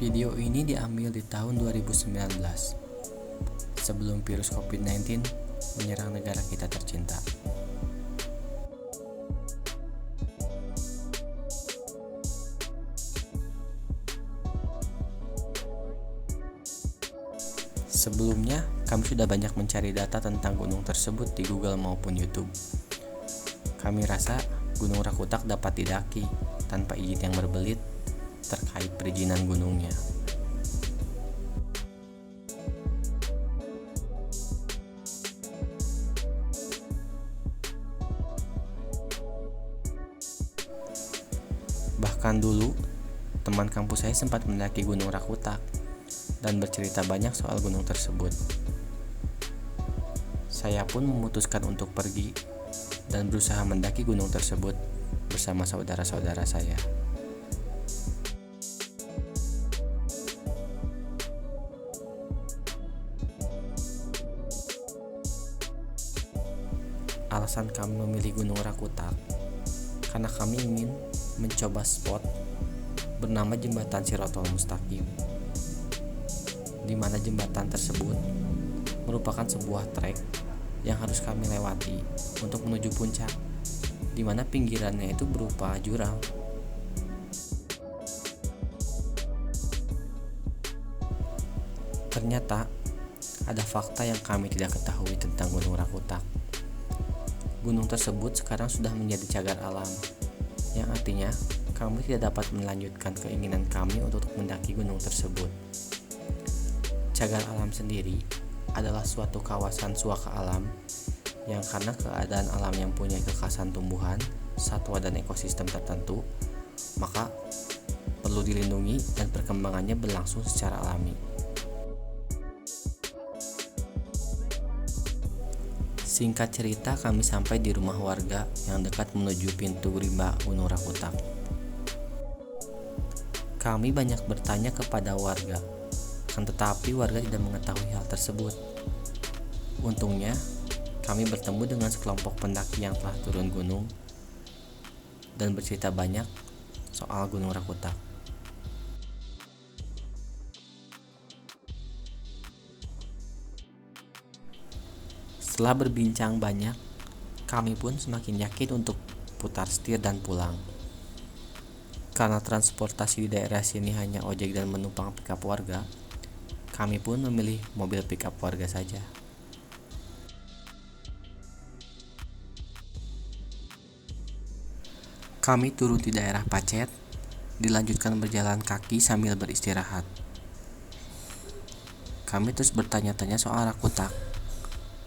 Video ini diambil di tahun 2019, sebelum virus COVID-19 menyerang negara kita tercinta. Sebelumnya, kami sudah banyak mencari data tentang gunung tersebut di Google maupun YouTube. Kami rasa Gunung Rakutak dapat didaki tanpa izin yang berbelit terkait perizinan gunungnya. Bahkan dulu, teman kampus saya sempat mendaki Gunung Rakutak dan bercerita banyak soal gunung tersebut. Saya pun memutuskan untuk pergi dan berusaha mendaki gunung tersebut bersama saudara-saudara saya. Alasan kami memilih Gunung Rakutak karena kami ingin mencoba spot bernama Jembatan Shirotol Mustaqim, di mana jembatan tersebut merupakan sebuah trek yang harus kami lewati untuk menuju puncak, di mana pinggirannya itu berupa jurang. Ternyata ada fakta yang kami tidak ketahui tentang Gunung Rakutak. Gunung tersebut sekarang sudah menjadi cagar alam, yang artinya kami tidak dapat melanjutkan keinginan kami untuk mendaki gunung tersebut. Cagar alam sendiri adalah suatu kawasan suaka alam yang karena keadaan alam yang punya kekhasan tumbuhan, satwa dan ekosistem tertentu, maka perlu dilindungi dan perkembangannya berlangsung secara alami. Singkat cerita, kami sampai di rumah warga yang dekat menuju pintu rimba Gunung Rakutak. Kami banyak bertanya kepada warga, tetapi warga tidak mengetahui hal tersebut. Untungnya, kami bertemu dengan sekelompok pendaki yang telah turun gunung dan bercerita banyak soal Gunung Rakutak. Setelah berbincang banyak, kami pun semakin yakin untuk putar setir dan pulang. Karena transportasi di daerah sini hanya ojek dan menumpang pickup warga, kami pun memilih mobil pickup warga saja. Kami turun di daerah Pacet, dilanjutkan berjalan kaki sambil beristirahat. Kami terus bertanya-tanya soal Rakutak,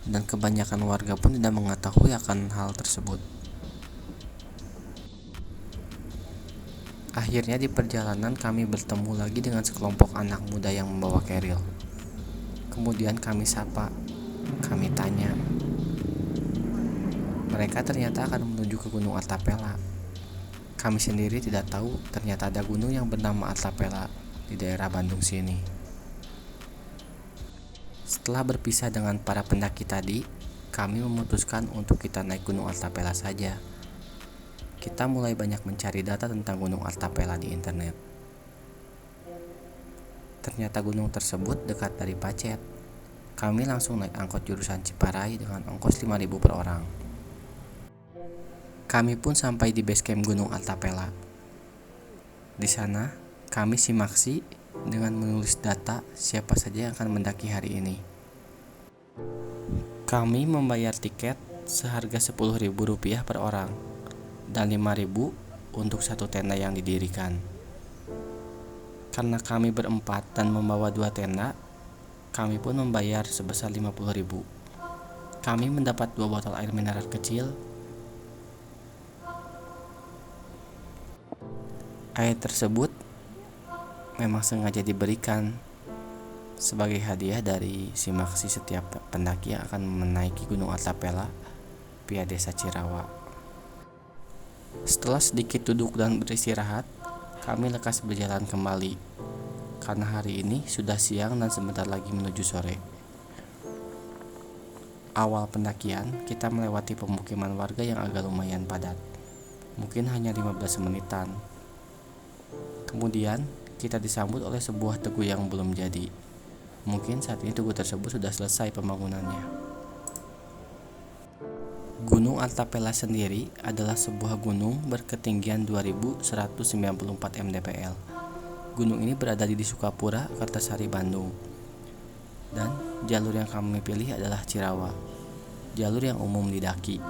dan kebanyakan warga pun tidak mengetahui akan hal tersebut. Akhirnya di perjalanan kami bertemu lagi dengan sekelompok anak muda yang membawa keril. Kemudian kami sapa, kami tanya. Mereka ternyata akan menuju ke Gunung Artapela. Kami sendiri tidak tahu ternyata ada gunung yang bernama Artapela di daerah Bandung sini. Setelah berpisah dengan para pendaki tadi, kami memutuskan untuk kita naik Gunung Artapela saja. Kita mulai banyak mencari data tentang Gunung Artapela di internet. Ternyata gunung tersebut dekat dari Pacet. Kami langsung naik angkot jurusan Ciparai dengan ongkos 5.000 per orang. Kami pun sampai di base camp Gunung Artapela. Di sana, kami simaksi dengan menulis data siapa saja yang akan mendaki hari ini. Kami membayar tiket seharga Rp10.000 per orang dan Rp5.000 untuk satu tenda yang didirikan. Karena kami berempat dan membawa 2 tenda, kami pun membayar sebesar Rp50.000. Kami mendapat 2 botol air mineral kecil. Air tersebut memang sengaja diberikan sebagai hadiah dari simaksi setiap pendaki yang akan menaiki Gunung Artapela via Desa Cirawa. Setelah sedikit duduk dan beristirahat, kami lekas berjalan kembali karena hari ini sudah siang dan sebentar lagi menuju sore. Awal pendakian, kita melewati pemukiman warga yang agak lumayan padat, mungkin hanya 15 menitan. Kemudian kita disambut oleh sebuah tugu yang belum jadi. Mungkin saat ini tugu tersebut sudah selesai pembangunannya. Gunung Altapela sendiri adalah sebuah gunung berketinggian 2194 mdpl. Gunung ini berada di Sukapura, Kertasari, Bandung. Dan jalur yang kami pilih adalah Cirawa, jalur yang umum didaki.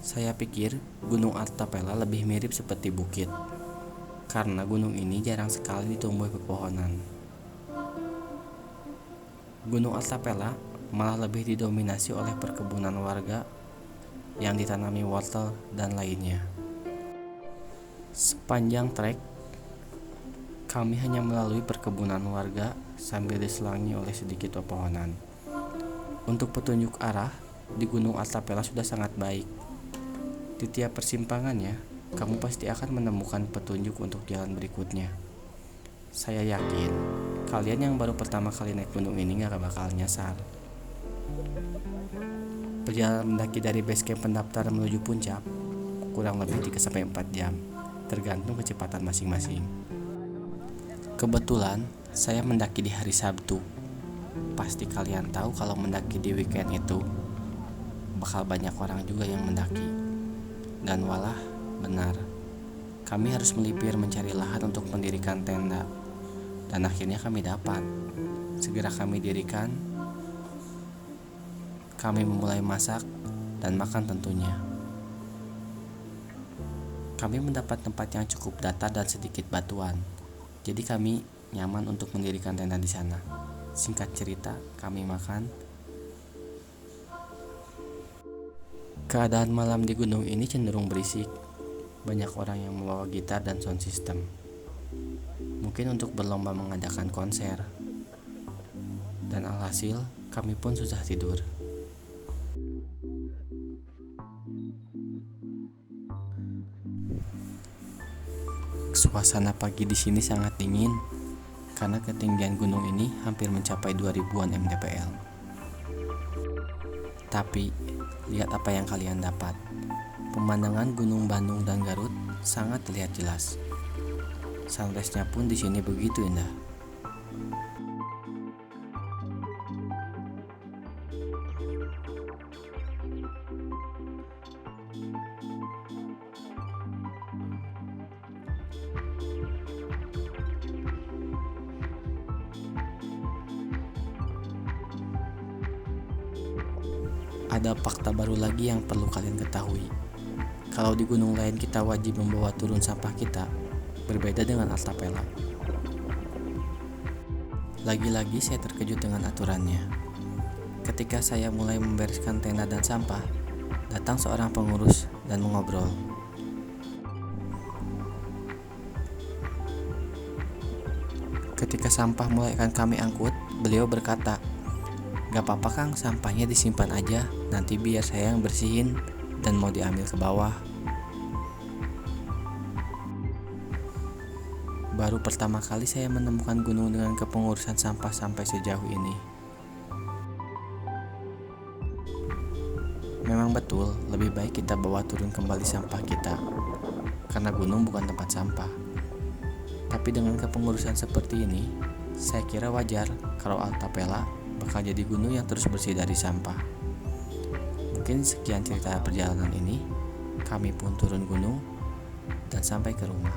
Saya pikir Gunung Altapela lebih mirip seperti bukit, karena gunung ini jarang sekali ditumbuhi pepohonan. Gunung Altapela malah lebih didominasi oleh perkebunan warga yang ditanami wortel dan lainnya. Sepanjang trek, kami hanya melalui perkebunan warga sambil diselangi oleh sedikit pepohonan. Untuk petunjuk arah di Gunung Altapela sudah sangat baik. Di tiap persimpangannya, kamu pasti akan menemukan petunjuk untuk jalan berikutnya. Saya yakin, kalian yang baru pertama kali naik gunung ini gak bakal nyasar. Perjalanan mendaki dari base camp pendaftar menuju puncak kurang lebih 3-4 jam, tergantung kecepatan masing-masing. Kebetulan, saya mendaki di hari Sabtu. Pasti kalian tahu kalau mendaki di weekend itu bakal banyak orang juga yang mendaki. Dan walah, benar, kami harus melipir mencari lahan untuk mendirikan tenda. Dan akhirnya kami dapat. Segera kami dirikan. Kami memulai masak dan makan tentunya. Kami mendapat tempat yang cukup datar dan sedikit batuan. Jadi kami nyaman untuk mendirikan tenda di sana. Singkat cerita, kami makan. Keadaan malam di gunung ini cenderung berisik. Banyak orang yang membawa gitar dan sound system. Mungkin untuk berlomba mengadakan konser. Dan alhasil, kami pun susah tidur. Suasana pagi di sini sangat dingin karena ketinggian gunung ini hampir mencapai 2000-an mdpl. Tapi lihat apa yang kalian dapat. Pemandangan Gunung Bandung dan Garut sangat terlihat jelas. Sunrise-nya pun di sini begitu indah. Ada fakta baru lagi yang perlu kalian ketahui. Kalau di gunung lain kita wajib membawa turun sampah kita, berbeda dengan Altapela. Lagi-lagi saya terkejut dengan aturannya. Ketika saya mulai membereskan tenda dan sampah, datang seorang pengurus dan mengobrol. Ketika sampah mulai akan kami angkut, beliau berkata, "Gak apa-apa Kang, sampahnya disimpan aja, nanti biar saya yang bersihin dan mau diambil ke bawah." Baru pertama kali saya menemukan gunung dengan kepengurusan sampah sampai sejauh ini. Memang betul, lebih baik kita bawa turun kembali sampah kita, karena gunung bukan tempat sampah. Tapi dengan kepengurusan seperti ini, saya kira wajar kalau Altapela bakal jadi gunung yang terus bersih dari sampah. Mungkin sekian cerita perjalanan ini. Kami pun turun gunung dan sampai ke rumah.